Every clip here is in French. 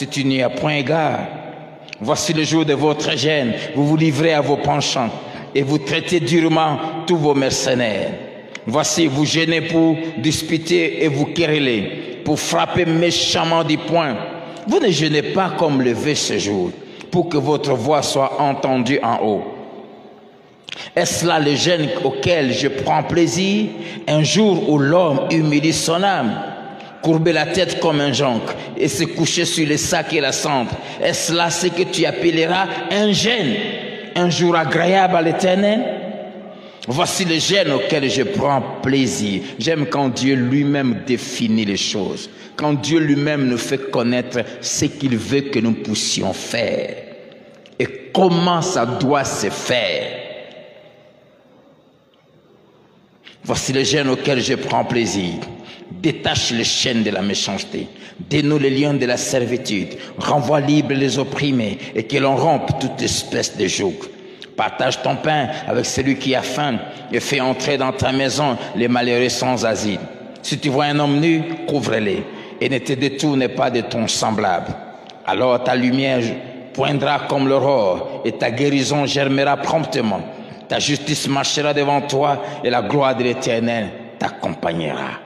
si tu n'y as point égard. Voici le jour de votre gêne, vous vous livrez à vos penchants et vous traitez durement tous vos mercenaires. Voici, vous gênez pour disputer et vous quereller, pour frapper méchamment du poing. Vous ne gênez pas comme lever ce jour, pour que votre voix soit entendue en haut. Est-ce là le gêne auquel je prends plaisir, un jour où l'homme humilie son âme, courber la tête comme un jonc et se coucher sur les sacs et la cendre? Est-ce là ce que tu appelleras un gêne, un jour agréable à l'Éternel? Voici le gêne auquel je prends plaisir. J'aime quand Dieu lui-même définit les choses, quand Dieu lui-même nous fait connaître ce qu'il veut que nous puissions faire et comment ça doit se faire. Voici le gêne auquel je prends plaisir. Détache les chaînes de la méchanceté, dénoue les liens de la servitude, renvoie libres les opprimés et que l'on rompe toute espèce de joug. Partage ton pain avec celui qui a faim et fais entrer dans ta maison les malheureux sans asile. Si tu vois un homme nu, couvre-le et ne te détourne pas de ton semblable. Alors ta lumière poindra comme l'aurore et ta guérison germera promptement. Ta justice marchera devant toi et la gloire de l'Éternel t'accompagnera.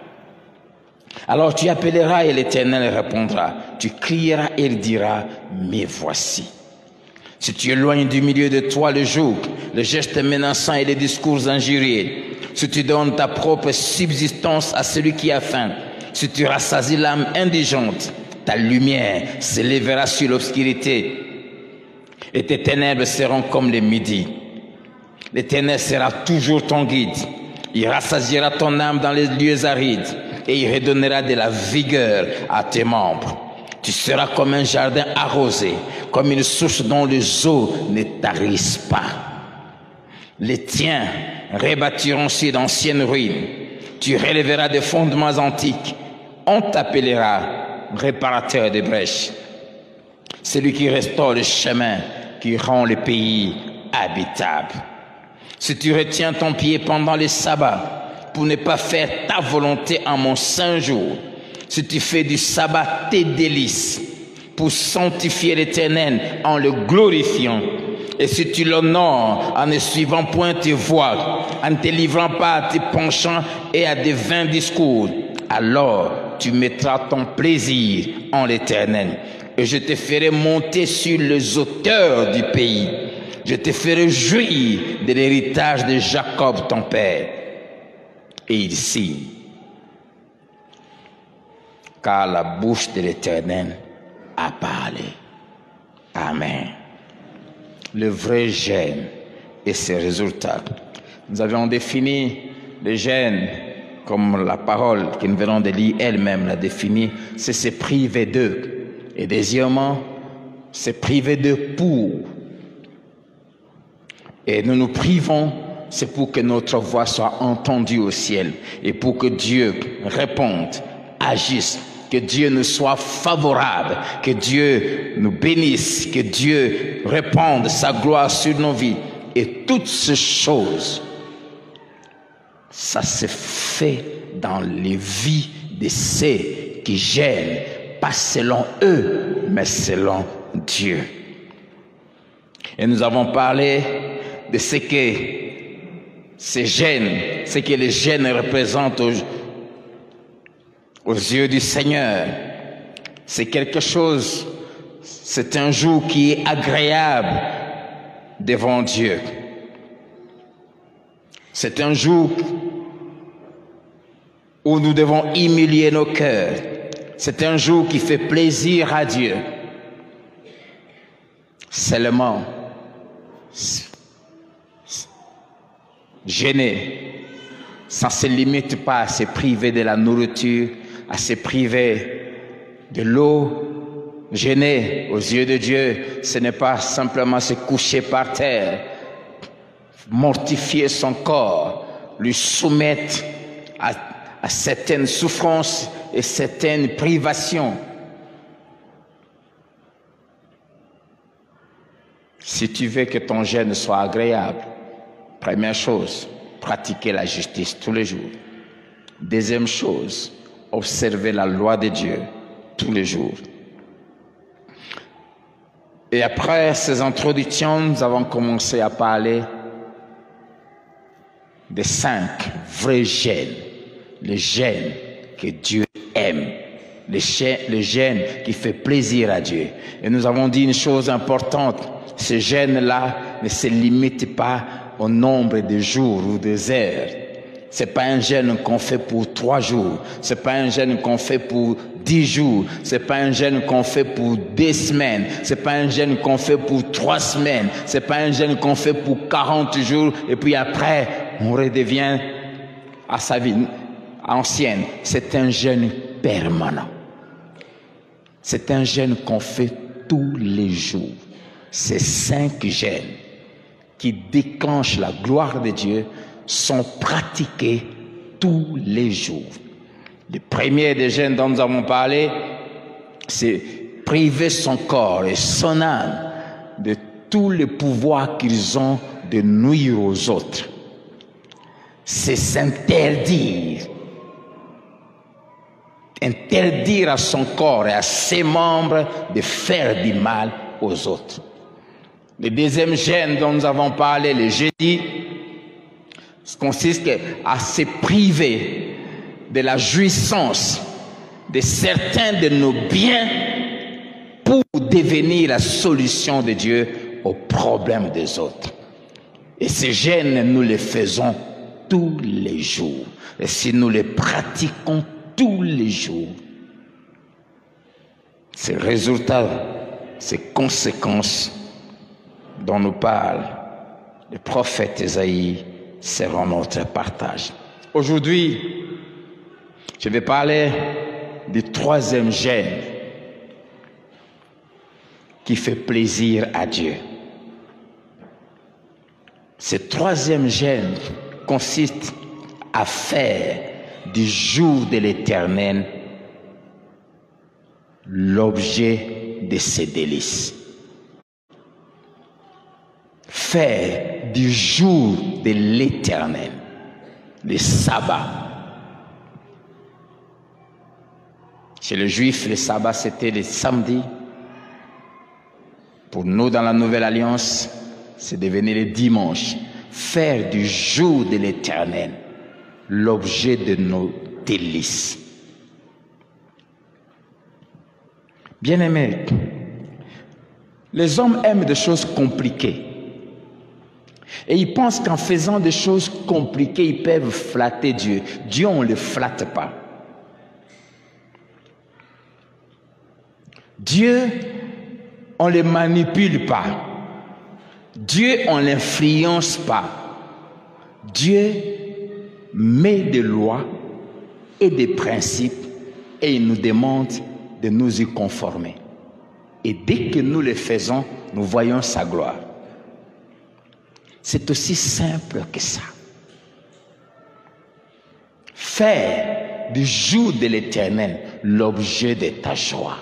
Alors tu appelleras et l'Éternel répondra. Tu crieras et il dira, me voici. Si tu éloignes du milieu de toi le joug, le geste menaçant et les discours injurieux, si tu donnes ta propre subsistance à celui qui a faim, si tu rassasies l'âme indigente, ta lumière s'élèvera sur l'obscurité et tes ténèbres seront comme le midi. L'Éternel sera toujours ton guide. Il rassasiera ton âme dans les lieux arides et il redonnera de la vigueur à tes membres. Tu seras comme un jardin arrosé, comme une source dont les eaux ne tarissent pas. Les tiens rebâtiront sur d'anciennes ruines. Tu relèveras des fondements antiques. On t'appellera réparateur des brèches. Celui qui restaure le chemin, qui rend le pays habitable. Si tu retiens ton pied pendant les sabbats pour ne pas faire ta volonté en mon saint jour, si tu fais du sabbat tes délices pour sanctifier l'Éternel en le glorifiant, et si tu l'honores en ne suivant point tes voies, en ne te livrant pas à tes penchants et à des vains discours, alors tu mettras ton plaisir en l'Éternel, et je te ferai monter sur les hauteurs du pays. Je te ferai jouir de l'héritage de Jacob ton père. Et il signe. Car la bouche de l'Éternel a parlé. Amen. Le vrai gêne et ses résultats. Nous avions défini le gêne comme la parole que nous venons de lire elle-même l'a défini, c'est se priver d'eux. Et deuxièmement, se priver d'eux pour. Et nous nous privons, c'est pour que notre voix soit entendue au ciel et pour que Dieu réponde, agisse, que Dieu nous soit favorable, que Dieu nous bénisse, que Dieu répande sa gloire sur nos vies. Et toutes ces choses, ça se fait dans les vies de ceux qui gênent, pas selon eux, mais selon Dieu. Et nous avons parlé de ce que ces gènes, ce que les gènes représentent aux yeux du Seigneur. C'est quelque chose, c'est un jour qui est agréable devant Dieu. C'est un jour où nous devons humilier nos cœurs. C'est un jour qui fait plaisir à Dieu. Seulement, gêner, ça ne se limite pas à se priver de la nourriture, à se priver de l'eau. Gêner aux yeux de Dieu, ce n'est pas simplement se coucher par terre, mortifier son corps, lui soumettre à certaines souffrances et certaines privations. Si tu veux que ton jeûne soit agréable, première chose, pratiquer la justice tous les jours. Deuxième chose, observer la loi de Dieu tous les jours. Et après ces introductions, nous avons commencé à parler des 5 vrais gènes, les gènes que Dieu aime, les gènes qui font plaisir à Dieu. Et nous avons dit une chose importante, ces gènes-là ne se limitent pas au nombre de jours ou des heures. Ce n'est pas un jeûne qu'on fait pour 3 jours, ce n'est pas un jeûne qu'on fait pour 10 jours, ce n'est pas un jeûne qu'on fait pour 2 semaines, ce n'est pas un jeûne qu'on fait pour 3 semaines, ce n'est pas un jeûne qu'on fait pour 40 jours et puis après on redevient à sa vie ancienne. C'est un jeûne permanent. C'est un jeûne qu'on fait tous les jours. Ces 5 jeûnes qui déclenchent la gloire de Dieu sont pratiqués tous les jours. Le premier des jeûnes dont nous avons parlé, c'est priver son corps et son âme de tous les pouvoirs qu'ils ont de nuire aux autres. C'est s'interdire. Interdire à son corps et à ses membres de faire du mal aux autres. Le deuxième jeûne dont nous avons parlé le jeudi consiste à se priver de la jouissance de certains de nos biens pour devenir la solution de Dieu aux problèmes des autres. Et ces jeûnes, nous les faisons tous les jours. Et si nous les pratiquons tous les jours, ces résultats, ces conséquences dont nous parle le prophète Ésaïe seront notre partage. Aujourd'hui, je vais parler du 3e jeûne qui fait plaisir à Dieu. Ce 3e jeûne consiste à faire du jour de l'Éternel l'objet de ses délices. Faire du jour de l'Éternel, le sabbat. Chez les Juifs, le sabbat c'était le samedi. Pour nous, dans la Nouvelle Alliance, c'est devenu le dimanche. Faire du jour de l'Éternel l'objet de nos délices. Bien-aimés, les hommes aiment des choses compliquées. Et ils pensent qu'en faisant des choses compliquées, ils peuvent flatter Dieu. Dieu, on ne le flatte pas. Dieu, on ne le manipule pas. Dieu, on ne l'influence pas. Dieu met des lois et des principes et il nous demande de nous y conformer. Et dès que nous le faisons, nous voyons sa gloire. C'est aussi simple que ça. Faire du jour de l'Éternel l'objet de ta joie.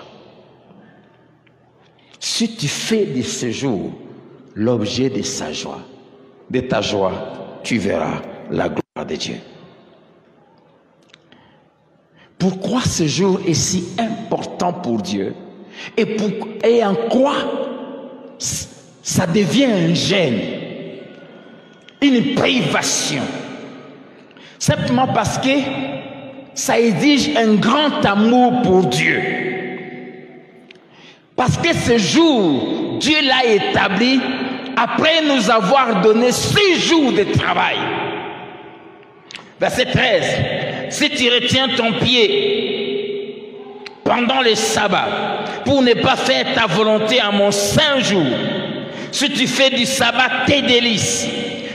Si tu fais de ce jour l'objet de sa joie, de ta joie, tu verras la gloire de Dieu. Pourquoi ce jour est si important pour Dieu et en quoi ça devient un gêne, une privation? Simplement parce que ça exige un grand amour pour Dieu. Parce que ce jour, Dieu l'a établi après nous avoir donné 6 jours de travail. Verset 13. Si tu retiens ton pied pendant le sabbat pour ne pas faire ta volonté à mon saint jour, si tu fais du sabbat tes délices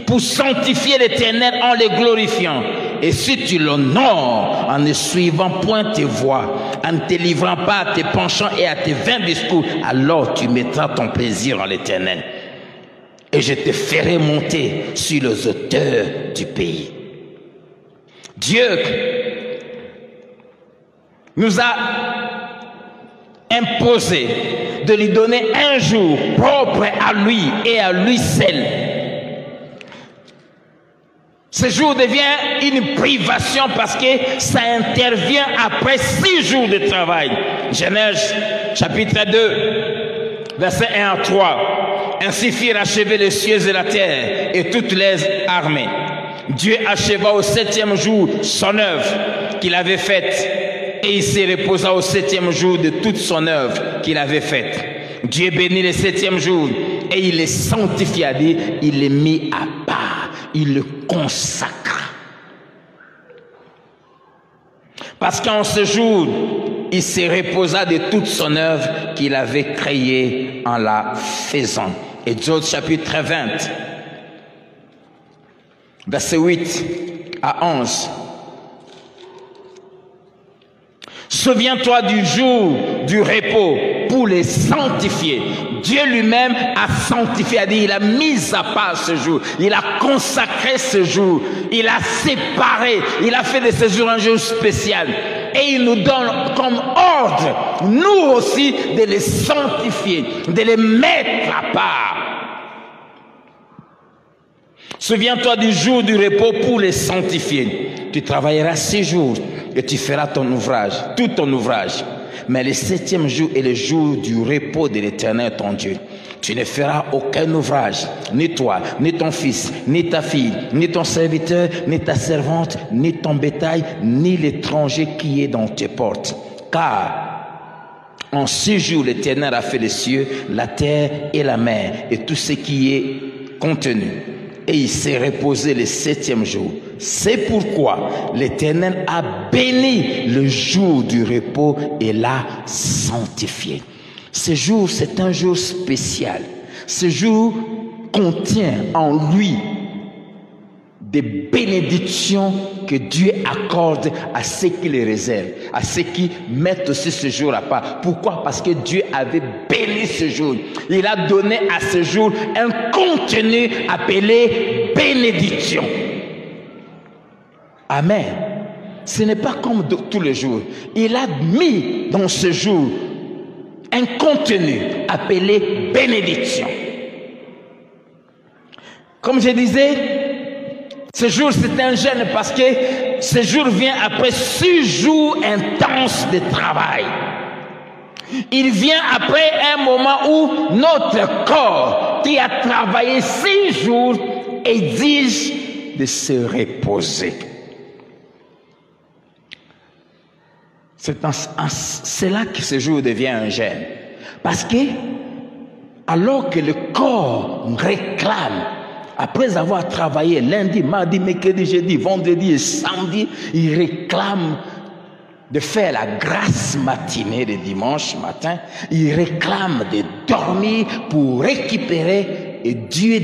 pour sanctifier l'Éternel en le glorifiant, et si tu l'honores en ne suivant point tes voies, en ne te livrant pas à tes penchants et à tes vains discours, alors tu mettras ton plaisir en l'Éternel. Et je te ferai monter sur les hauteurs du pays. Dieu nous a imposé de lui donner un jour propre à lui et à lui seul. Ce jour devient une privation parce que ça intervient après 6 jours de travail. Genèse chapitre 2, Versets 1 à 3. Ainsi firent achever les cieux et la terre et toutes les armées. Dieu acheva au 7e jour son œuvre qu'il avait faite, et il se reposa au 7e jour de toute son œuvre qu'il avait faite. Dieu bénit le 7e jour et il les sanctifia, dit, il les mit à part, il le consacra. Parce qu'en ce jour, il se reposa de toute son œuvre qu'il avait créée en la faisant. Exode chapitre 20, versets 8 à 11. Souviens-toi du jour du repos pour les sanctifier. Dieu lui-même a sanctifié, a dit, il a mis à part ce jour, il a consacré ce jour, il a séparé, il a fait de ce jour un jour spécial. Et il nous donne comme ordre, nous aussi, de les sanctifier, de les mettre à part. Souviens-toi du jour du repos pour les sanctifier. Tu travailleras 6 jours et tu feras ton ouvrage, tout ton ouvrage. Mais le 7e jour est le jour du repos de l'Éternel ton Dieu. Tu ne feras aucun ouvrage, ni toi, ni ton fils, ni ta fille, ni ton serviteur, ni ta servante, ni ton bétail, ni l'étranger qui est dans tes portes. Car en 6 jours l'Éternel a fait les cieux, la terre et la mer, et tout ce qui est contenu. Et il s'est reposé le 7e jour. C'est pourquoi l'Éternel a béni le jour du repos et l'a sanctifié. Ce jour, c'est un jour spécial. Ce jour contient en lui des bénédictions que Dieu accorde à ceux qui les réservent, à ceux qui mettent aussi ce jour à part. Pourquoi? Parce que Dieu avait béni ce jour. Il a donné à ce jour un contenu appelé bénédiction. Amen. Ce n'est pas comme tous les jours. Il a mis dans ce jour un contenu appelé bénédiction. Comme je disais, ce jour c'est un jeûne parce que ce jour vient après 6 jours intenses de travail. Il vient après un moment où notre corps qui a travaillé 6 jours exige de se reposer. C'est là que ce jour devient un jeûne. Parce que, alors que le corps réclame, après avoir travaillé lundi, mardi, mercredi, jeudi, vendredi et samedi, il réclame de faire la grasse matinée de dimanche matin. Il réclame de dormir pour récupérer. Et Dieu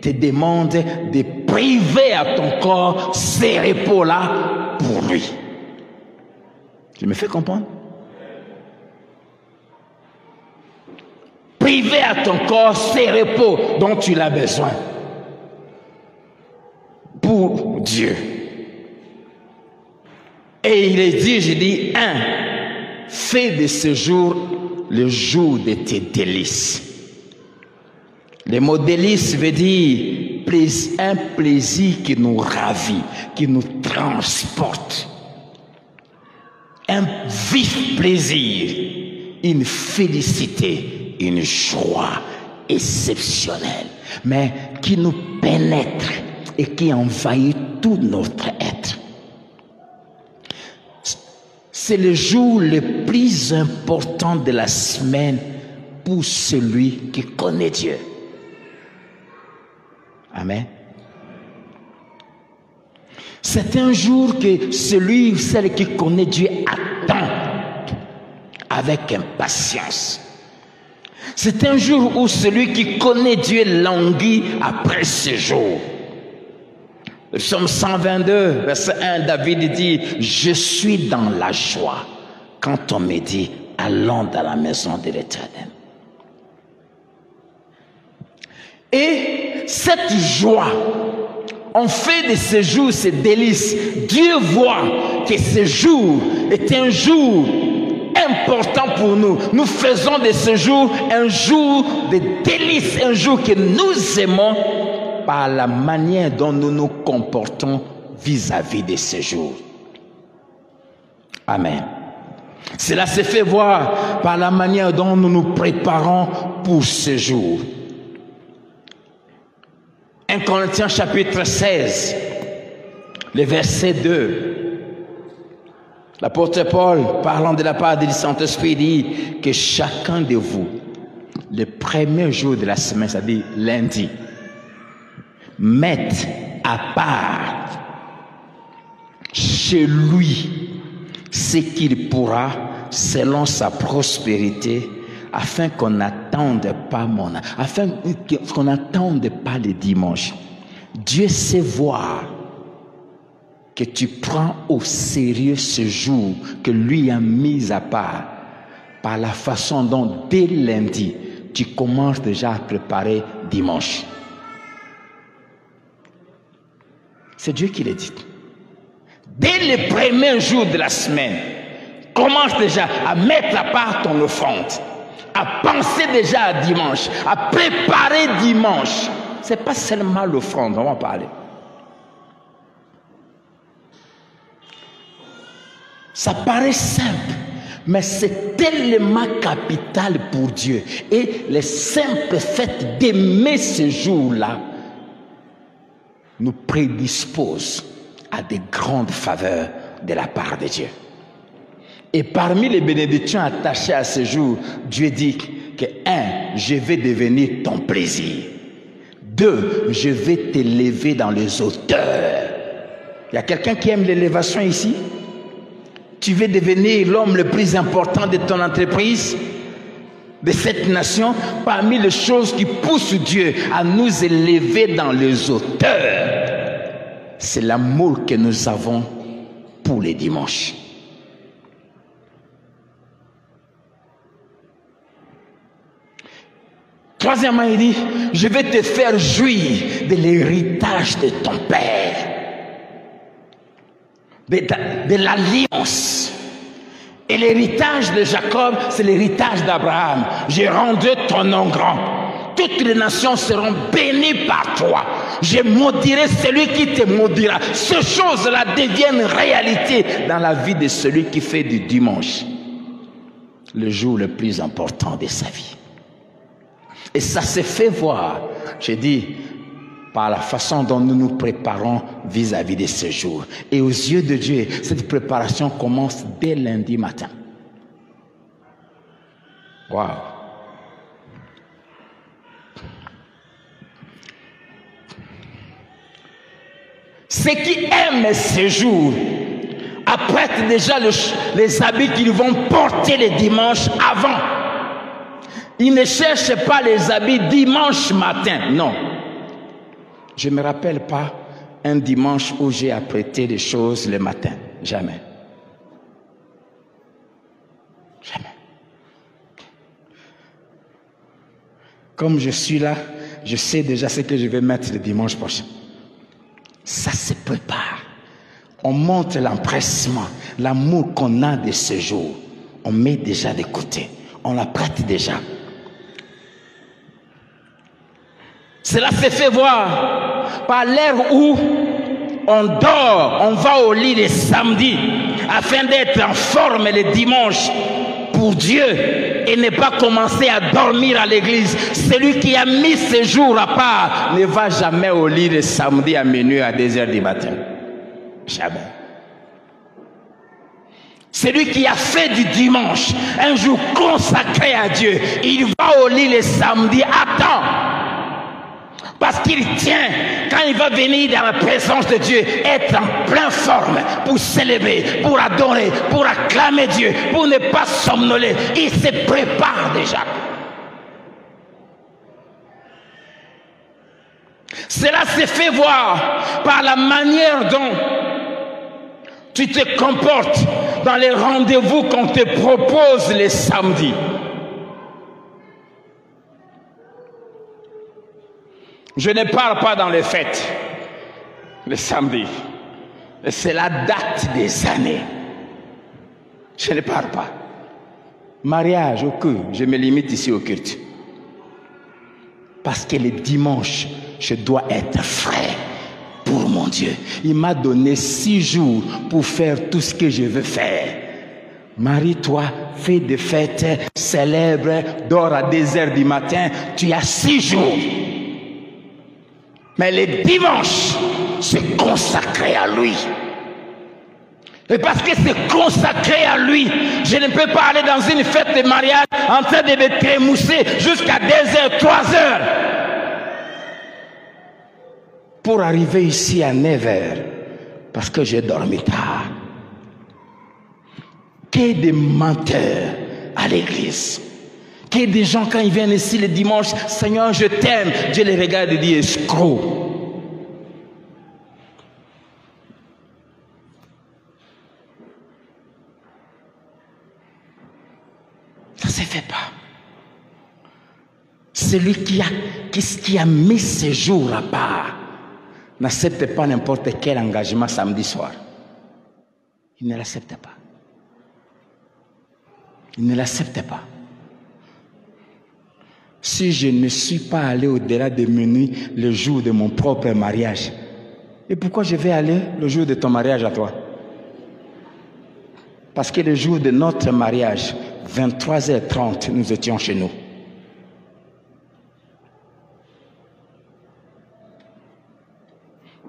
te demande de priver à ton corps ces repos-là pour lui. Je me fais comprendre? Priver à ton corps ces repos dont tu as besoin pour Dieu. Et il est dit, je dis, fais de ce jour le jour de tes délices. Le mot délice veut dire un plaisir qui nous ravit, qui nous transporte. Un vif plaisir, une félicité, une joie exceptionnelle, mais qui nous pénètre et qui envahit tout notre être. C'est le jour le plus important de la semaine pour celui qui connaît Dieu. Amen. C'est un jour que celui ou celle qui connaît Dieu attend avec impatience. C'est un jour où celui qui connaît Dieu languit après ce jour. Le psaume 122, verset 1, David dit, « Je suis dans la joie quand on me dit, allons dans la maison de l'Éternel. » Et cette joie, on fait de ce jour ces délices. Dieu voit que ce jour est un jour important pour nous. Nous faisons de ce jour un jour de délices, un jour que nous aimons par la manière dont nous nous comportons vis-à-vis de ce jour. Amen. Cela se fait voir par la manière dont nous nous préparons pour ce jour. 1 Corinthiens chapitre 16, le verset 2. L'apôtre Paul, parlant de la part du Saint-Esprit, dit que chacun de vous, le premier jour de la semaine, c'est-à-dire lundi, mette à part chez lui ce qu'il pourra selon sa prospérité, afin qu'on n'attende pas qu'on n'attende pas le dimanche. Dieu sait voir que tu prends au sérieux ce jour que lui a mis à part, par la façon dont dès lundi tu commences déjà à préparer dimanche. C'est Dieu qui l'a dit. Dès le premier jour de la semaine, commence déjà à mettre à part ton offrande, à penser déjà à dimanche, à préparer dimanche. Ce n'est pas seulement l'offrande, on va en parler. Ça paraît simple, mais c'est tellement capital pour Dieu. Et le simple fait d'aimer ce jour-là nous prédispose à des grandes faveurs de la part de Dieu. Et parmi les bénédictions attachées à ce jour, Dieu dit que 1, je vais devenir ton plaisir. 2, je vais t'élever dans les hauteurs. Il y a quelqu'un qui aime l'élévation ici? Tu veux devenir l'homme le plus important de ton entreprise, de cette nation? Parmi les choses qui poussent Dieu à nous élever dans les hauteurs, c'est l'amour que nous avons pour les dimanches. Troisièmement, il dit, je vais te faire jouir de l'héritage de ton père, de l'alliance. Et l'héritage de Jacob, c'est l'héritage d'Abraham. J'ai rendu ton nom grand. Toutes les nations seront bénies par toi. Je maudirai celui qui te maudira. Ces choses-là deviennent réalité dans la vie de celui qui fait du dimanche le jour le plus important de sa vie. Et ça se fait voir, j'ai dit, par la façon dont nous nous préparons vis-à-vis de ce jour. Et aux yeux de Dieu, cette préparation commence dès lundi matin. Waouh! Ceux qui aiment ce jour apprêtent déjà les habits qu'ils vont porter le dimanche avant. Ils ne cherchent pas les habits dimanche matin, non. Je ne me rappelle pas un dimanche où j'ai apprêté des choses le matin. Jamais. Jamais. Comme je suis là, je sais déjà ce que je vais mettre le dimanche prochain. Ça se prépare. On montre l'empressement, l'amour qu'on a de ce jour. On met déjà de côté. On l'apprête déjà. Cela se fait voir par l'heure où on dort, on va au lit le samedi afin d'être en forme le dimanche pour Dieu et ne pas commencer à dormir à l'église. Celui qui a mis ce jour à part ne va jamais au lit le samedi à minuit à 2 heures du matin. Jamais. Celui qui a fait du dimanche un jour consacré à Dieu, il va au lit le samedi à temps. Parce qu'il tient, quand il va venir dans la présence de Dieu, être en pleine forme pour célébrer, pour adorer, pour acclamer Dieu, pour ne pas somnoler. Il se prépare déjà. Cela se fait voir par la manière dont tu te comportes dans les rendez-vous qu'on te propose les samedis. Je ne parle pas dans les fêtes, le samedi. C'est la date des années. Je ne parle pas. Mariage au culte, je me limite ici au culte. Parce que le dimanche, je dois être frais pour mon Dieu. Il m'a donné 6 jours pour faire tout ce que je veux faire. Marie-toi, fais des fêtes, célèbre, dors à 2 heures du matin, tu as 6 jours. Mais les dimanches, c'est consacré à lui. Et parce que c'est consacré à lui, je ne peux pas aller dans une fête de mariage en train de me trémousser jusqu'à 2 heures, 3 heures. Pour arriver ici à 9 heures, parce que j'ai dormi tard. Qu'il y ait des menteurs à l'église. Qu'il y ait des gens quand ils viennent ici le dimanche, Seigneur, je t'aime. Dieu les regarde et dit, escroc. Ça ne se fait pas. Celui qui a mis ses jours à part n'accepte pas n'importe quel engagement samedi soir. Il ne l'accepte pas. Il ne l'accepte pas. Si je ne suis pas allé au-delà de minuit le jour de mon propre mariage, et pourquoi je vais aller le jour de ton mariage à toi? Parce que le jour de notre mariage, 23h30, nous étions chez nous.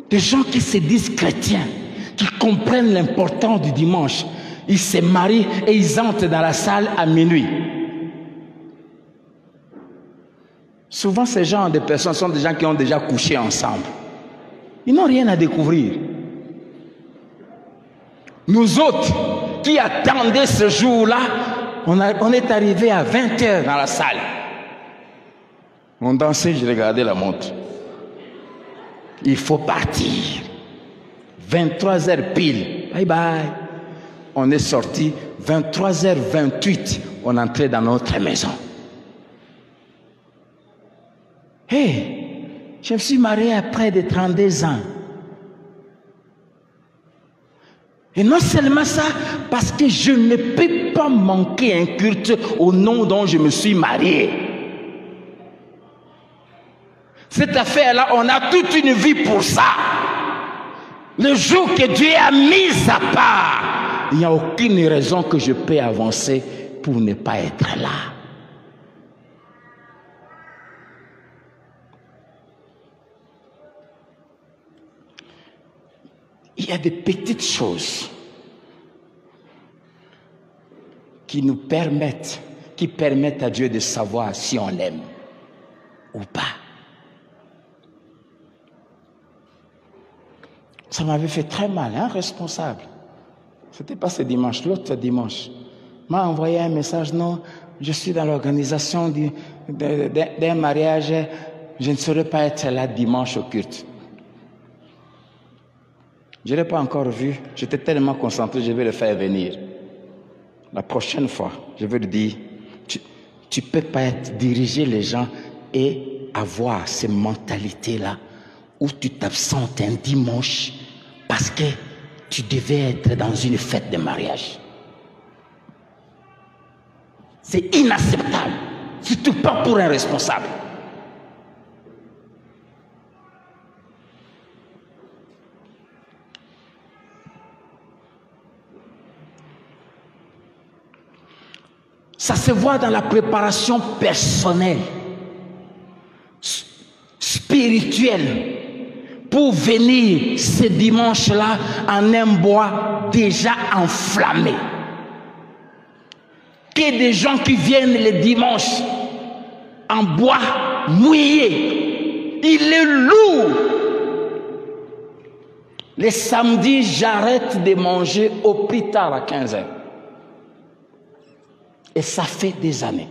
Des gens qui se disent chrétiens, qui comprennent l'importance du dimanche, ils se marient et ils entrent dans la salle à minuit. Souvent, ces gens de personnes sont des gens qui ont déjà couché ensemble. Ils n'ont rien à découvrir. Nous autres, qui attendaient ce jour-là, on est arrivés à 20h dans la salle. On dansait, je regardais la montre. Il faut partir. 23h pile. Bye bye. On est sorti 23h28. On entrait dans notre maison. Hey, je me suis marié à près de 32 ans. Et non seulement ça, parce que je ne peux pas manquer un culte au nom dont je me suis marié. Cette affaire-là, on a toute une vie pour ça. Le jour que Dieu a mis à part, il n'y a aucune raison que je peux avancer pour ne pas être là. Il y a des petites choses qui permettent à Dieu de savoir si on l'aime ou pas. Ça m'avait fait très mal, un responsable. C'était pas ce dimanche, l'autre dimanche. M'a envoyé un message, non, je suis dans l'organisation d'un mariage, je ne saurais pas être là dimanche au culte. Je ne l'ai pas encore vu, j'étais tellement concentré, je vais le faire venir. La prochaine fois, je vais lui dire, tu ne peux pas diriger les gens et avoir ces mentalités-là où tu t'absentes un dimanche parce que tu devais être dans une fête de mariage. C'est inacceptable, surtout pas pour un responsable. Ça se voit dans la préparation personnelle, spirituelle, pour venir ce dimanche-là en un bois déjà enflammé. Que des gens qui viennent le dimanche en bois mouillé, il est lourd. Les samedis, j'arrête de manger au plus tard à 15h. Et ça fait des années.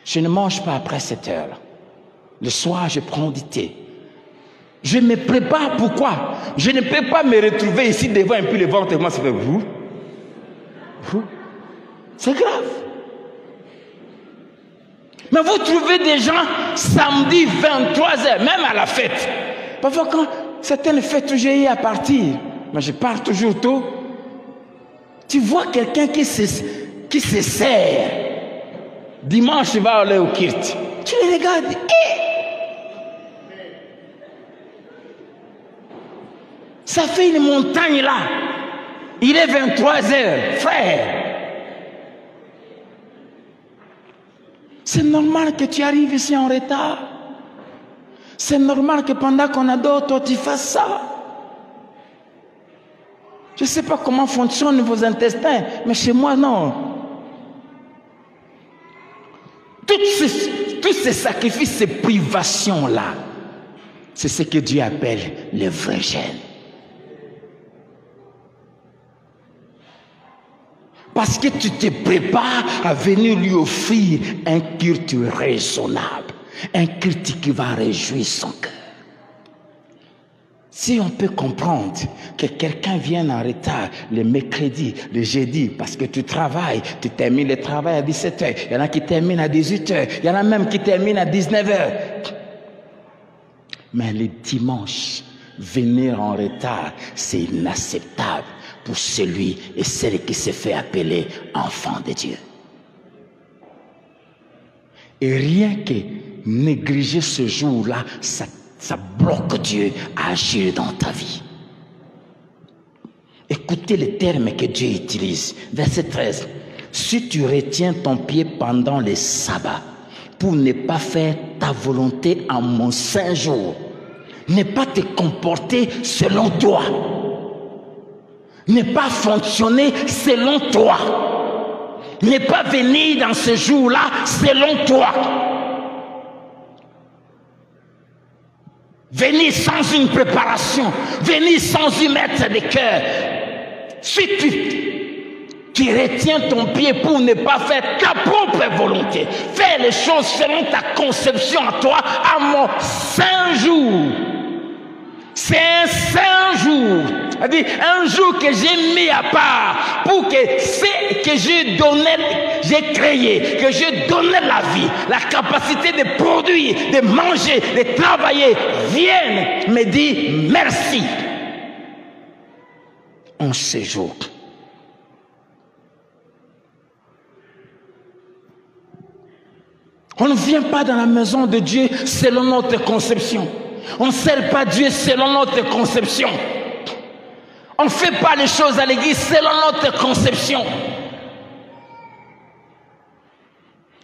Je ne mange pas après cette heure-là. Le soir, je prends du thé. Je me prépare. Pourquoi? Je ne peux pas me retrouver ici devant un peu le ventre et moi, ça fait vous. C'est grave. Mais vous trouvez des gens samedi 23h, même à la fête. Parfois, quand certaines fêtes où j'ai eu à partir, mais je pars toujours tôt, tu vois quelqu'un qui se sert. Dimanche, il va aller au kirt. Tu les regardes. Ça fait une montagne là. Il est 23h, frère. C'est normal que tu arrives ici en retard. C'est normal que pendant qu'on adore, toi, tu fasses ça. Je ne sais pas comment fonctionnent vos intestins, mais chez moi, non. Tous ces sacrifices, ces privations-là, c'est ce que Dieu appelle le vrai jeûne. Parce que tu te prépares à venir lui offrir un culte raisonnable, un culte qui va réjouir son cœur. Si on peut comprendre que quelqu'un vienne en retard le mercredi, le jeudi, parce que tu travailles, tu termines le travail à 17h, il y en a qui terminent à 18h, il y en a même qui terminent à 19h. Mais le dimanche, venir en retard, c'est inacceptable pour celui et celle qui se fait appeler enfant de Dieu. Et rien que négliger ce jour-là, ça bloque Dieu à agir dans ta vie. Écoutez les termes que Dieu utilise. Verset 13. Si tu retiens ton pied pendant les sabbats pour ne pas faire ta volonté en mon saint jour, ne pas te comporter selon toi, ne pas fonctionner selon toi, ne pas venir dans ce jour-là selon toi, venir sans une préparation, venir sans y mettre de cœur. Si tu retiens ton pied pour ne pas faire ta propre volonté, faire les choses selon ta conception à toi, à mon saint jour. C'est un saint jour, c'est-à-dire un jour que j'ai mis à part pour que ce que j'ai créé, que j'ai donné la vie, la capacité de produire, de manger, de travailler, vienne me dire merci. En ce jour. On ne vient pas dans la maison de Dieu selon notre conception. On ne sert pas Dieu selon notre conception. On ne fait pas les choses à l'église selon notre conception.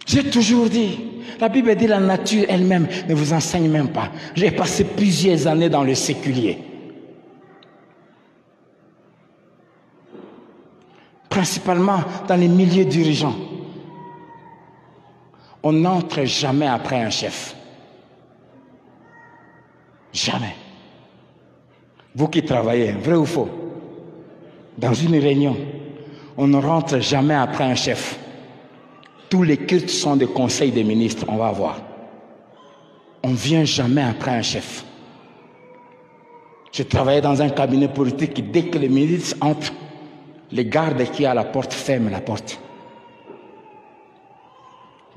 J'ai toujours dit, la Bible dit la nature elle-même ne vous enseigne même pas. J'ai passé plusieurs années dans le séculier. Principalement dans les milieux dirigeants. On n'entre jamais après un chef. Jamais. Vous qui travaillez, vrai ou faux, dans une réunion, on ne rentre jamais après un chef. Tous les cultes sont des conseils des ministres, on va voir. On ne vient jamais après un chef. Je travaillais dans un cabinet politique et dès que les ministres entrent, les gardes qui sont à la porte ferment la porte.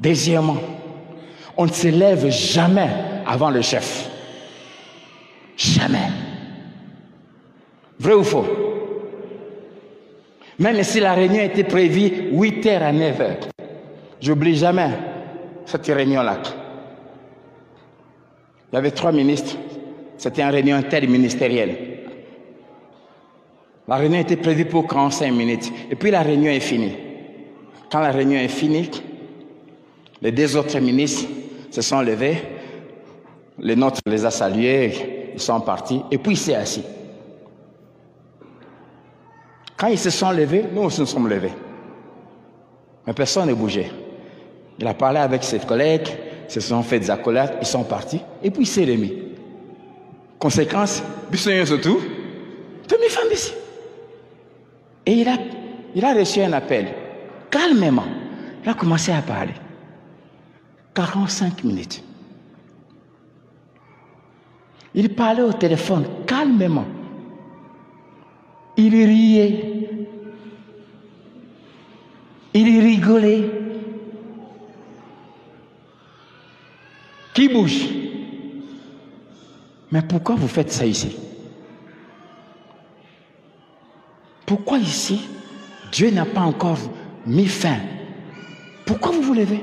Deuxièmement, on ne se lève jamais avant le chef. Jamais. Vrai ou faux? Même si la réunion était prévue 8h à 9h. J'oublie jamais cette réunion-là. Il y avait 3 ministres. C'était une réunion interministérielle. La réunion était prévue pour 45 minutes. Et puis la réunion est finie. Quand la réunion est finie, les 2 autres ministres se sont levés. Le nôtre les a salués. Ils sont partis. Et puis il s'est assis. Quand ils se sont levés, nous aussi nous sommes levés. Mais personne n'est bougé. Il a parlé avec ses collègues, ils se sont fait des accolades, ils sont partis. Et puis il s'est remis. Conséquence, Bissonnier surtout, demi-femme ici. Et il a reçu un appel. Calmement, il a commencé à parler. 45 minutes. Il parlait au téléphone calmement. Il riait. Il rigolait. Qui bouge? Mais pourquoi vous faites ça ici? Pourquoi ici, Dieu n'a pas encore mis fin? Pourquoi vous vous levez?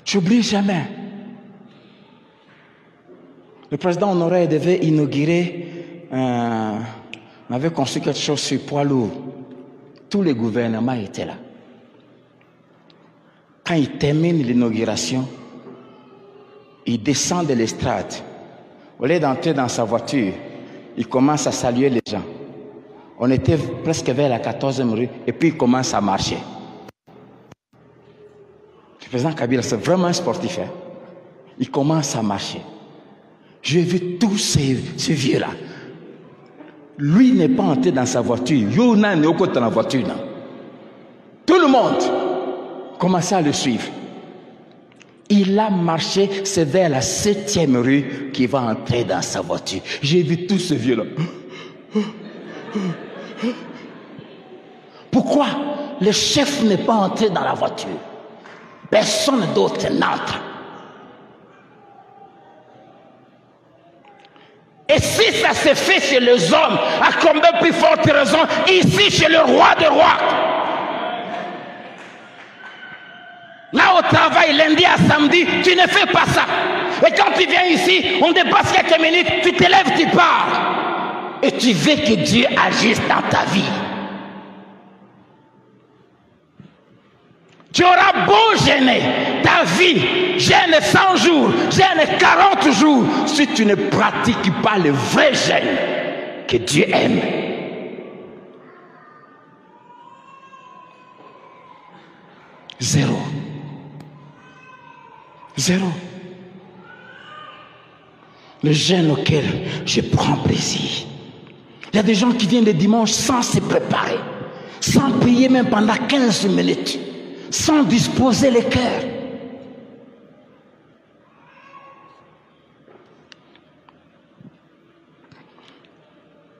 J'oublie jamais. Le président Honoré devait inaugurer On avait construit quelque chose sur poids lourd. Tous les gouvernements étaient là. Quand il termine l'inauguration, il descend de l'estrade. Au lieu d'entrer dans sa voiture, il commence à saluer les gens. On était presque vers la 14e rue et puis il commence à marcher. Le président Kabila, c'est vraiment un sportif. Hein? Il commence à marcher. J'ai vu tous ces vieux-là. Lui n'est pas entré dans sa voiture. Yona n'est pas dans la voiture. Non. Tout le monde commençait à le suivre. Il a marché, c'est vers la 7e rue qu'il va entrer dans sa voiture. J'ai vu tous ces vieux-là. Pourquoi le chef n'est pas entré dans la voiture? Personne d'autre n'entre. Et si ça se fait chez les hommes, à combien plus forte raison ici chez le roi des rois? Là au travail, lundi à samedi, tu ne fais pas ça. Et quand tu viens ici, on dépasse quelques minutes, tu te lèves, tu pars. Et tu veux que Dieu agisse dans ta vie. Tu auras beau gêner ta vie, gêne 100 jours, gêne 40 jours, si tu ne pratiques pas le vrai gêne que Dieu aime. Zéro. Zéro. Le jeûne auquel je prends plaisir. Il y a des gens qui viennent le dimanche sans se préparer, sans prier même pendant 15 minutes, sans disposer le cœur.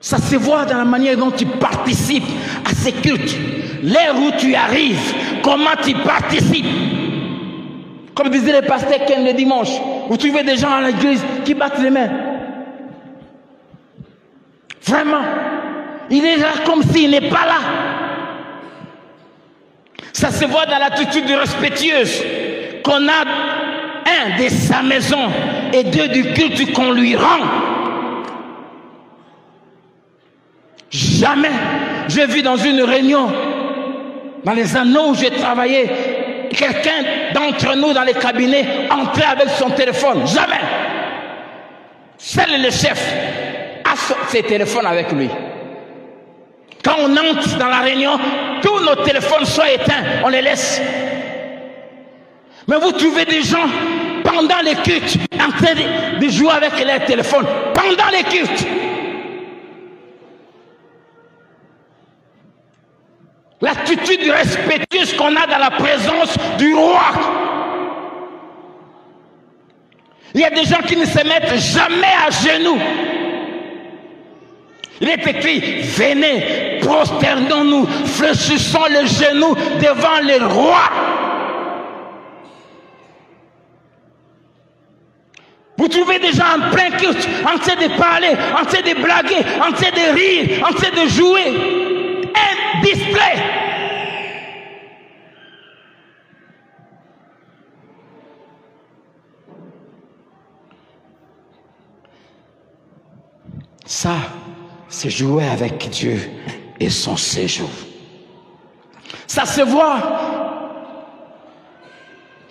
Ça se voit dans la manière dont tu participes à ces cultes. L'heure où tu arrives, comment tu participes. Comme disait le pasteur Ken le dimanche, vous trouvez des gens à l'église qui battent les mains. Vraiment, il est là comme s'il n'est pas là. Ça se voit dans l'attitude respectueuse qu'on a, un, de sa maison et deux, du culte qu'on lui rend. Jamais j'ai vu dans une réunion, dans les années où j'ai travaillé, quelqu'un d'entre nous dans les cabinets entrer avec son téléphone. Jamais. Seul le chef a ses téléphones avec lui. Quand on entre dans la réunion, tous nos téléphones sont éteints, on les laisse. Mais vous trouvez des gens pendant les cultes en train de jouer avec leur téléphone. Pendant les cultes. L'attitude respectueuse qu'on a dans la présence du roi. Il y a des gens qui ne se mettent jamais à genoux. Il est écrit, venez, prosternons-nous, fléchissons les genoux devant le roi. Vous trouvez des gens en plein culte, en train de parler, en train de blaguer, en train de rire, en train de jouer. Un distrait. Ça, c'est jouer avec Dieu et son séjour. Ça se voit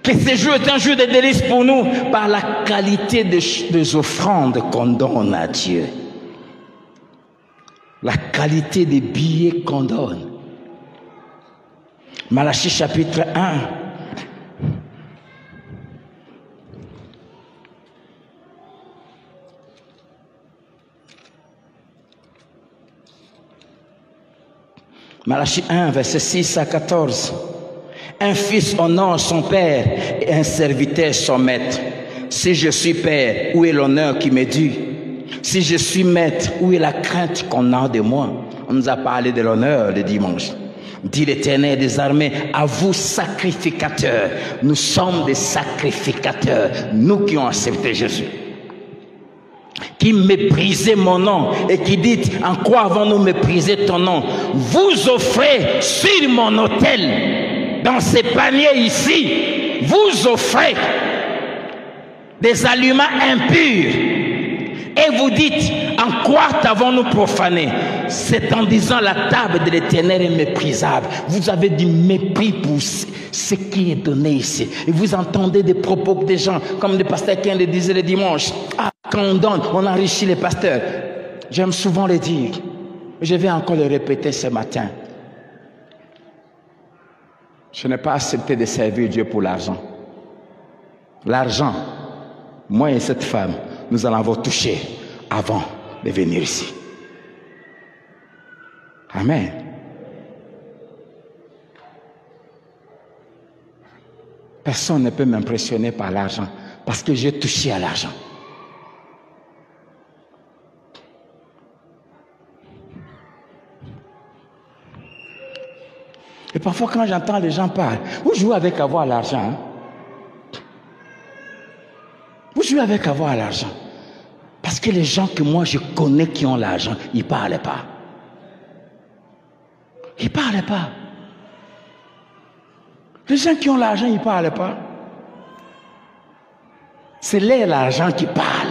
que ce jour est un jour de délices pour nous par la qualité des offrandes qu'on donne à Dieu. La qualité des billets qu'on donne. Malachie chapitre 1. Malachie 1, verset 6 à 14. Un fils honore son père et un serviteur son maître. Si je suis père, où est l'honneur qui m'est dû? Si je suis maître, où est la crainte qu'on a de moi? On nous a parlé de l'honneur le dimanche. Dit l'Éternel des armées, à vous sacrificateurs, nous sommes des sacrificateurs, nous qui avons accepté Jésus. Qui méprisez mon nom et qui dites, en quoi avons-nous méprisé ton nom? Vous offrez sur mon autel, dans ces paniers ici, vous offrez des aliments impurs, Et vous dites, en quoi t'avons-nous profané? C'est en disant la table de l'Éternel est méprisable. Vous avez du mépris pour ce qui est donné ici. Et vous entendez des propos des gens, comme le pasteur Ken le disait le dimanche. Ah, quand on donne, on enrichit les pasteurs. J'aime souvent le dire. Je vais encore le répéter ce matin. Je n'ai pas accepté de servir Dieu pour l'argent. L'argent, moi et cette femme, nous en avons touché avant de venir ici. Amen. Personne ne peut m'impressionner par l'argent parce que j'ai touché à l'argent. Et parfois quand j'entends les gens parler, vous jouez avec avoir l'argent. Hein? Vous jouez avec avoir l'argent. Parce que les gens que moi je connais qui ont l'argent, ils ne parlent pas. Ils ne parlent pas. Les gens qui ont l'argent, ils ne parlent pas. C'est l'argent qui parle.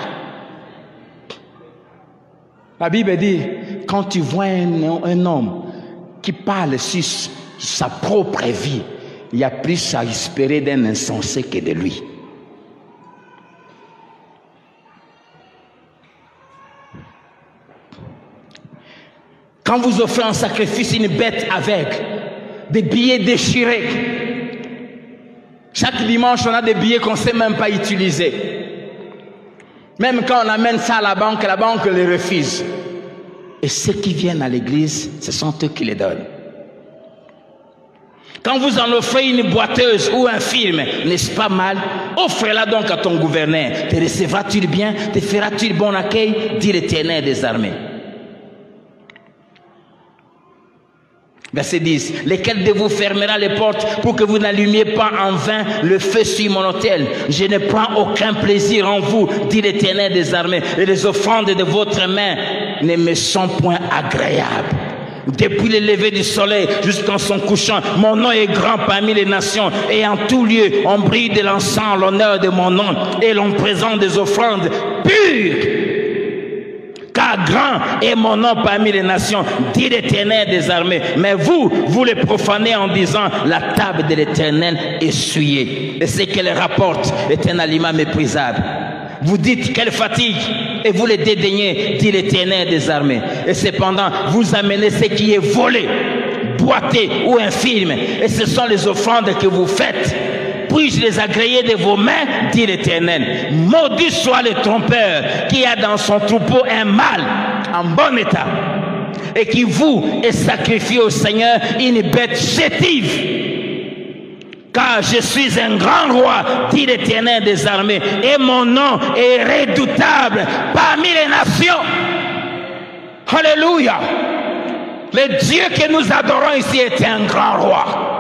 La Bible dit, quand tu vois un homme qui parle sur sa propre vie, il y a plus à espérer d'un insensé que de lui. Quand vous offrez en sacrifice une bête avec des billets déchirés, chaque dimanche on a des billets qu'on ne sait même pas utiliser. Même quand on amène ça à la banque les refuse. Et ceux qui viennent à l'église, ce sont eux qui les donnent. Quand vous en offrez une boiteuse ou un film, n'est-ce pas mal? Offre-la donc à ton gouverneur. Te recevras-tu bien? Te feras-tu bon accueil? Dit l'Éternel des armées. Verset 10. Lequel de vous fermera les portes pour que vous n'allumiez pas en vain le feu sur mon autel? Je ne prends aucun plaisir en vous, dit l'Éternel des armées, et les offrandes de votre main ne me sont point agréables. Depuis le lever du soleil jusqu'en son couchant, mon nom est grand parmi les nations, et en tout lieu on brille de l'encens, l'honneur de mon nom, et l'on présente des offrandes pures. Car grand est mon nom parmi les nations, dit l'Éternel des armées. Mais vous les profanez en disant, la table de l'Éternel est souillée. Et ce qu'elle rapporte est un aliment méprisable. Vous dites quelle fatigue, et vous les dédaignez, dit l'Éternel des armées. Et cependant, vous amenez ce qui est volé, boité ou infirme, et ce sont les offrandes que vous faites. Puis-je les agréer de vos mains, dit l'Éternel. Maudit soit le trompeur qui a dans son troupeau un mâle en bon état, et qui vous est sacrifié au Seigneur une bête chétive. Car je suis un grand roi, dit l'Éternel des armées, et mon nom est redoutable parmi les nations. Alléluia. Le Dieu que nous adorons ici est un grand roi.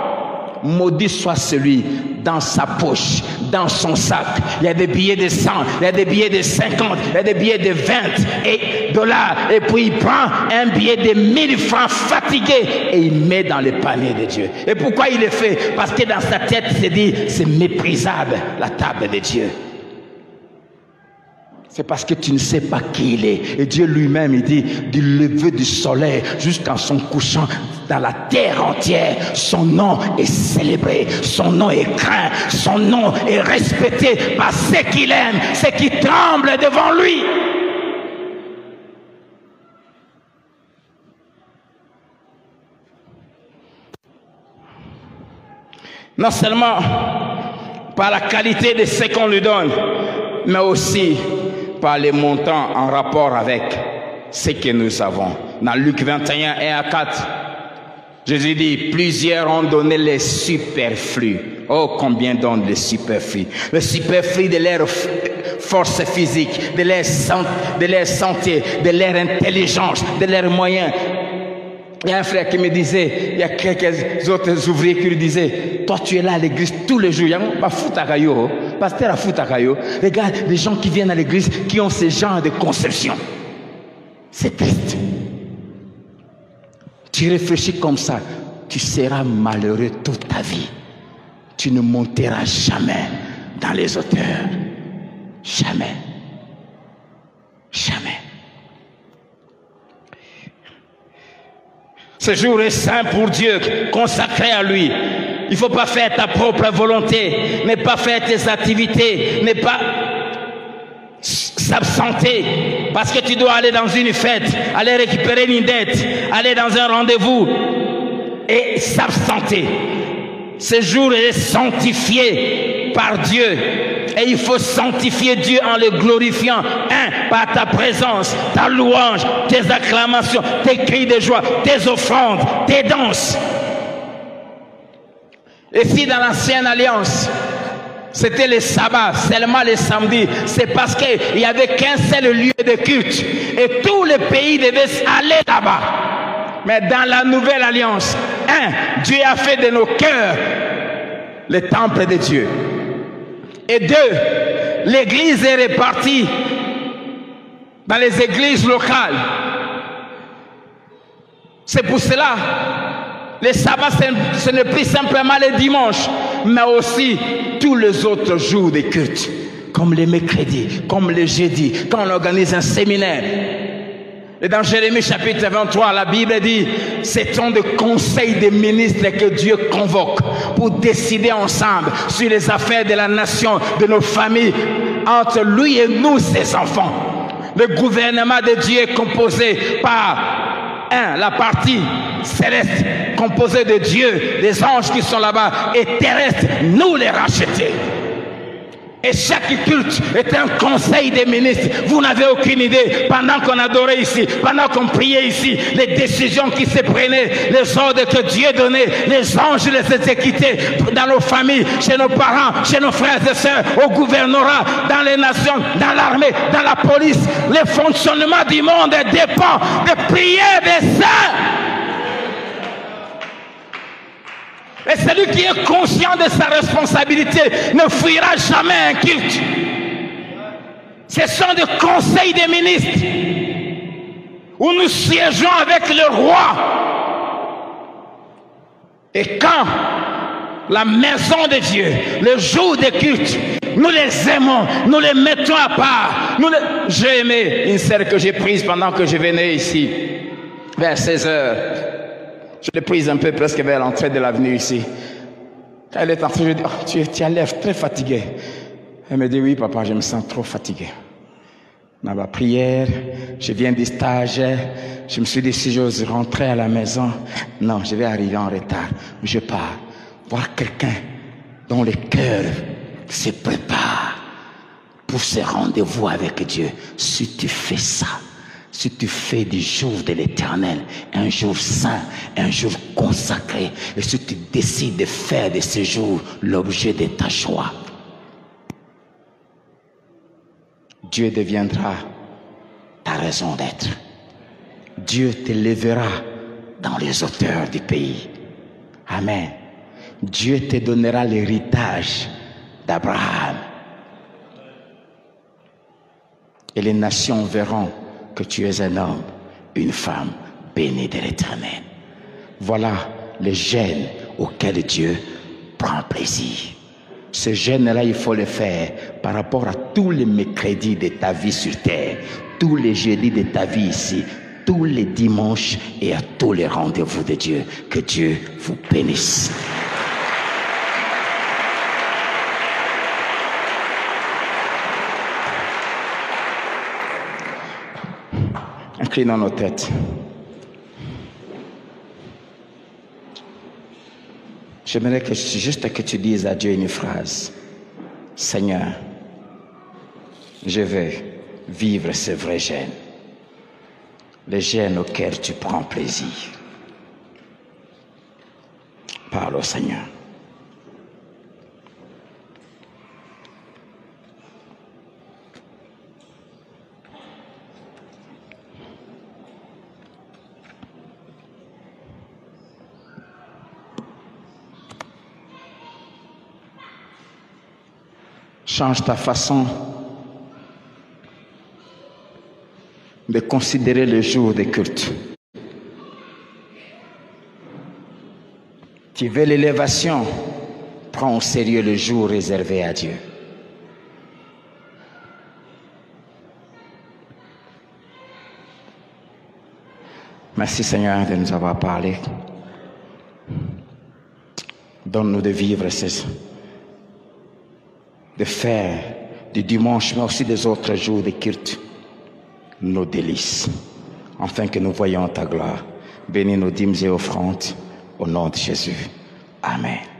Maudit soit celui dans sa poche, dans son sac. Il y a des billets de 100, il y a des billets de 50, il y a des billets de 20 $. Et puis il prend un billet de 1000 francs fatigué et il met dans le panier de Dieu. Et pourquoi il le fait? Parce que dans sa tête, il se dit, c'est méprisable la table de Dieu. C'est parce que tu ne sais pas qui il est. Et Dieu lui-même, il dit, du lever du soleil jusqu'à son couchant, dans la terre entière, son nom est célébré, son nom est craint, son nom est respecté par ceux qu'il aime, ceux qui tremblent devant lui. Non seulement par la qualité de ce qu'on lui donne, mais aussi par les montants en rapport avec ce que nous avons. Dans Luc 21, 1 à 4, Jésus dit, plusieurs ont donné les superflus. Oh, combien donnent les superflus? Le superflu de leur force physique, de leur santé, de leur intelligence, de leurs moyens. Il y a un frère qui me disait, il y a quelques autres ouvriers qui lui disaient, toi tu es là à l'église tous les jours, il y a pas foutakayo, pasteur à foutakayo. Regarde les gens qui viennent à l'église qui ont ce genre de conception. C'est triste. Tu réfléchis comme ça, tu seras malheureux toute ta vie. Tu ne monteras jamais dans les hauteurs. Jamais. Ce jour est saint pour Dieu, consacré à lui. Il ne faut pas faire ta propre volonté, ne pas faire tes activités, ne pas s'absenter parce que tu dois aller dans une fête, aller récupérer une dette, aller dans un rendez-vous et s'absenter. Ce jour est sanctifié par Dieu. Et il faut sanctifier Dieu en le glorifiant. Par ta présence, ta louange, tes acclamations, tes cris de joie, tes offrandes, tes danses. Et si dans l'ancienne alliance, c'était les sabbats, seulement les samedis, c'est parce qu'il n'y avait qu'un seul lieu de culte. Et tous les pays devaient aller là-bas. Mais dans la nouvelle alliance, Dieu a fait de nos cœurs le temple de Dieu. Et 2, l'église est répartie dans les églises locales. C'est pour cela, les sabbats, ce n'est plus simplement les dimanches, mais aussi tous les autres jours de culte, comme les mercredis, comme les jeudis, quand on organise un séminaire. Et dans Jérémie chapitre 23, la Bible dit, c'est un de conseil des ministres que Dieu convoque pour décider ensemble sur les affaires de la nation, de nos familles, entre lui et nous, ses enfants. Le gouvernement de Dieu est composé par la partie céleste, composée de Dieu, des anges qui sont là-bas, et terrestre, nous les rachetés. Et chaque culte est un conseil des ministres. Vous n'avez aucune idée. Pendant qu'on adorait ici, pendant qu'on priait ici, les décisions qui se prenaient, les ordres que Dieu donnait, les anges les exécutaient dans nos familles, chez nos parents, chez nos frères et sœurs, au gouvernorat, dans les nations, dans l'armée, dans la police. Le fonctionnement du monde dépend des prières des saints. Et celui qui est conscient de sa responsabilité ne fuira jamais un culte. Ce sont des conseils des ministres où nous siégeons avec le roi. Et quand la maison de Dieu, le jour des cultes, nous les aimons, nous les mettons à part. J'ai aimé une sœur que j'ai prise pendant que je venais ici, vers 16 heures. Je l'ai prise un peu presque vers l'entrée de l'avenue ici. Quand elle est entrée, je lui ai dit, oh, tu as l'air très fatigué. Elle me dit, oui papa, je me sens trop fatigué. Dans ma prière, je viens du stage, je me suis dit, si j'ose rentrer à la maison, non, je vais arriver en retard. Je pars voir quelqu'un dont le cœur se prépare pour ce rendez-vous avec Dieu. Si tu fais ça, si tu fais du jour de l'Éternel un jour saint, un jour consacré, et si tu décides de faire de ce jour l'objet de ta joie, Dieu deviendra ta raison d'être. Dieu t'élèvera dans les hauteurs du pays. Amen. Dieu te donnera l'héritage d'Abraham. Et les nations verront que tu es un homme, une femme bénie de l'Éternel. Voilà le jeûne auquel Dieu prend plaisir. Ce jeûne-là, il faut le faire par rapport à tous les mercredis de ta vie sur terre, tous les jeudis de ta vie ici, tous les dimanches et à tous les rendez-vous de Dieu. Que Dieu vous bénisse. Inclinons nos têtes. J'aimerais juste que tu dises à Dieu une phrase. Seigneur, je veux vivre ce vrai jeûne. Le jeûne auquel tu prends plaisir. Parle au Seigneur. Change ta façon de considérer le jour des cultes. Tu veux l'élévation, prends au sérieux le jour réservé à Dieu. Merci Seigneur de nous avoir parlé. Donne-nous de vivre, de faire du dimanche, mais aussi des autres jours de culte, nos délices, afin que nous voyions ta gloire. Bénis nos dîmes et offrandes, au nom de Jésus. Amen.